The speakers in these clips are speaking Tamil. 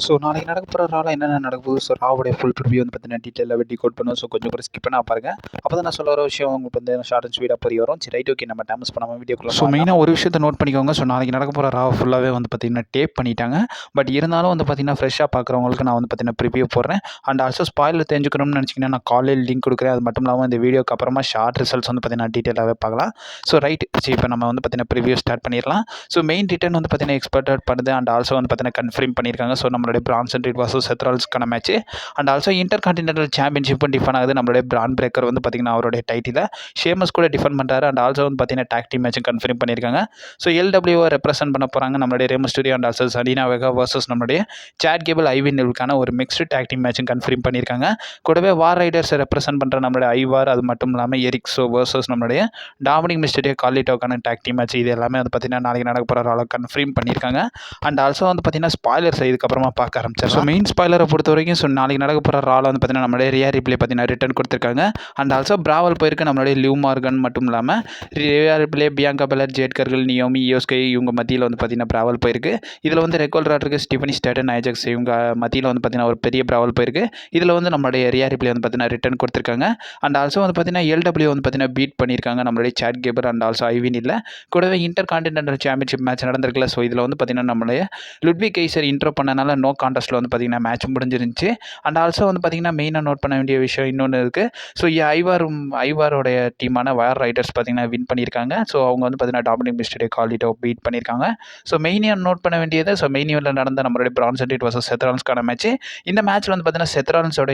ஸோ நாளைக்கு நடக்க போகிற ராவில் என்னென்ன நடக்க போகுது. ஸோ ராவுடைய ஃபுல் ரிவ்யூ வந்து பார்த்தீங்கன்னா டீட்டெயிலாக வெட்டி கோட் பண்ணுவோம். ஸோ கொஞ்சம் கூட ஸ்கிப் பண்ணால் பாருங்கள். அப்போ தான் நான் சொல்ல வர விஷயம் உங்களுக்கு வந்து ஷார்ட் அண்ட் ஸ்வீட்டாக புரிய வரும். சரி ரைட், ஓகே, நம்ம டைம்ஸ் பண்ணாமல் வீடியோக்குள்ள. ஸோ மெயினாக ஒரு விஷயத்தை நோட் பண்ணிக்கோங்க. ஸோ நாளைக்கு நடக்க போகிற ராவை ஃபுல்லாகவே வந்து பார்த்தீங்கன்னா டேப் பண்ணிட்டாங்க. பட் இருந்தாலும் வந்து பார்த்தீங்கன்னா ஃப்ரெஷ்ஷாக பார்க்குறவங்களுக்கு நான் வந்து பார்த்தீங்கன்னா ப்ரிவியூ போடுறேன். அண்ட் ஆல்சோ ஸ்பாயில் தெரிஞ்சுக்கணும்னு நினச்சிங்கன்னா நான் காலையில் லிங்க் கொடுக்குறேன். அது மட்டும் இல்லாமல் இந்த வீடியோக்கு அப்புறமா ஷார்ட் ரிசல்ட்ஸ் வந்து பார்த்தீங்கன்னா டீட்டெயிலாகவே பார்க்கலாம். ஸோ ரைட், சரி இப்போ நம்ம வந்து பார்த்தீங்கன்னா ப்ரிவியூ ஸ்டார்ட் பண்ணிடலாம். ஸோ மெயின் ரிட்டர்ன் வந்து பார்த்தீங்கன்னா எக்ஸ்பெக்டட் பண்ணுது. அண்ட் ஆல்சோ வந்து பார்த்தீங்கன்னா கன்ஃபார்ம் பண்ணியிருக்காங்க. ஸோ நம்மளுடைய பிரான்சன் ரீட் வர்சஸ் செத் ராலின்ஸ்க்கான match. And also intercontinental சாம்பியன்ஷிப்பும் டிஃபன் ஆகுது. நம்மளுடைய பிரான் பிரேக்கர் வந்து பார்த்தீங்கன்னா அவருடைய டைட்டில் ஷேமஸ் கூட டிஃபன் பண்ணுறாரு. அண்ட் ஆல்சோ வந்து பார்த்தீங்கன்னா டாக் டீம் மேட்சும் கன்ஃபார்ம் பண்ணியிருக்காங்க. ஸோ எல்டபிள்யூ ரெப்ரசென்ட் பண்ண போகிறாங்க நம்மளுடைய Rey Mysterio and also Zelina Vega versus நம்மளுடைய சாட் கேபிள் ஐவி நிலுக்கான ஒரு மிக்ஸ்டு டாக் டீம் மேட்சும் கன்ஃபார்ம் பண்ணியிருக்காங்க. கூடவே வார் ரைடர்ஸை ரெப்ரசென்ட் பண்ணுற நம்மளுடைய ஐவார், அது மட்டும் இல்லாமல் எரிக்ஸோ வர்சஸ் நம்மளுடைய டாமினிக் மிஸ்டீரியோ கார்லிட்டோக்கான டாக் டீம் மேட்ச். இது எல்லாமே வந்து பார்த்தீங்கன்னா நாளைக்கு நடக்க போகிற ராவில் கன்ஃபார்ம் பண்ணியிருக்காங்க. அண்ட் ஆல்சோ வந்து பார்த்தீங்கன்னா ஸ்பாய்லர்ஸ் இதுக்கப்புறமா பார்க்க ஆரம்பிச்சார். ஸோ மெயின் ஸ்பாய்லரை பொறுத்த வரைக்கும் ஸோ நாளைக்கு நடக்க போகிற ராவில் வந்து பார்த்தீங்கன்னா நம்மளுடைய ரியா ரிப்ளே பார்த்தீங்கன்னா ரிட்டர்ன் கொடுத்துருக்காங்க. அண்ட் ஆல்சோ பிராவல் போயிருக்கு நம்மளுடைய லிவ் மார்கன் மட்டும் இல்லாமல் Rhea Ripley, Bianca Belair, Jade Cargill, Naomi, Iyo Sky இவங்க மத்தியில் வந்து பார்த்தீங்கன்னா பிராவல் போயிருக்கு. இதில் வந்து ரெக்கோல் ராட்ருக்கு, ஸ்டீஃபனி ஸ்டேட்டன், ஐஜக்ஸ் இவங்க மத்தியில் வந்து பார்த்தீங்கன்னா ஒரு பெரிய பிராவல் போயிருக்கு. இதில் வந்து நம்மளுடைய ரியா ரிப்ளே வந்து பார்த்தீங்கன்னா ரிட்டர்ன் கொடுத்துருக்காங்க. அண்ட் ஆல்சோ வந்து பார்த்தீங்கன்னா எல்டபிள்யூ வந்து பார்த்தீங்கன்னா பீட் பண்ணியிருக்காங்க நம்மளுடைய சாட் கேபர் அண்ட் ஆல்சோ ஐவின். இல்லை கூடவே இன்டர் கான்டினென்டல் சாம்பியன்ஷிப் மேட்ச் நடந்திருக்குல்ல. ஸோ இதில் வந்து பார்த்தீங்கன்னா நம்மளுடைய லுட்விக் கைசர் இன்ட்ரோ பண்ணனால நோ கான்டெஸ்ட்டில் வந்து பார்த்தீங்கன்னா மேட்ச் முடிஞ்சிருந்துச்சு. அண்ட் ஆல்சோ வந்து பார்த்தீங்கன்னா மெயினாக நோட் பண்ண வேண்டிய விஷயம் இன்னொன்று இருக்குது. ஸோ ஐவாரோடைய டீமான வார் ரைடர்ஸ் பார்த்தீங்கன்னா வின் பண்ணியிருக்காங்க. ஸோ அவங்க வந்து பார்த்தீங்கன்னா டாமினிக் மிஸ்டீரியோ கார்லிட்டோ பீட் பண்ணியிருக்காங்க. ஸோ மெயினாக நோட் பண்ண வேண்டியது ஸோ மெயின் ஈவெண்ட்டில் நடந்த நம்மளுடைய பிரான்சன் ரீட் வர்சஸ் செத் ராலின்ஸ்க்கான மேட்ச். இந்த மேட்ச்சில் வந்து பார்த்தீங்கன்னா செத் ராலின்ஸோட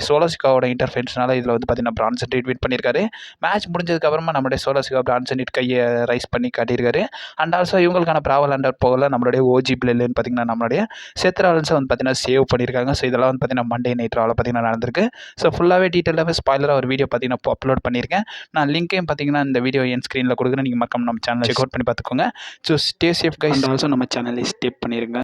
சோலோசிகாவோட இன்டர்ஃபென்ஸ்னால இதில் வந்து பார்த்தீங்கன்னா பிரான்சன் ரீட் வின் பண்ணியிருக்காரு. மேட்ச் முடிஞ்சதுக்கப்புறமா நம்மளுடைய சோலோசிகா பிரான்சன் ரீட் கையை ரைஸ் பண்ணி காட்டியிருக்காரு. அண்ட் ஆல்சோ இவங்களுக்கான பிராவல் அண்டர் போகல நம்மளுடைய ஓஜி பிளேன்னு பார்த்தீங்கன்னா நம்மளுடைய செத் ராலின்ஸை வந்து பார்த்தீங்கன்னா சேவ் பண்ணியிருக்காங்க. ஸோ இதெல்லாம் வந்து பார்த்தீங்கன்னா மண்டே நைட் ராவில் பார்த்தீங்கன்னா நடந்திருக்கு. ஸோ ஃபுல்லாகவே டீட்டெயிலாகவே ஸ்பாய்லராக ஒரு வீடியோ பார்த்தீங்கன்னா அப்லோட் பண்ணியிருக்கேன். நான் லிங்க்கையும் பார்த்தீங்கன்னா இந்த வீடியோ என் ஸ்க்ரீனில் கொடுக்குறேன். நீங்கள் மறக்காம நம்ம சேனலை செக் அவுட் பண்ணி பார்த்துக்கோங்க. So stay safe guys. And also நம்ம சேனலை ஸ்டே பண்ணிடுங்க.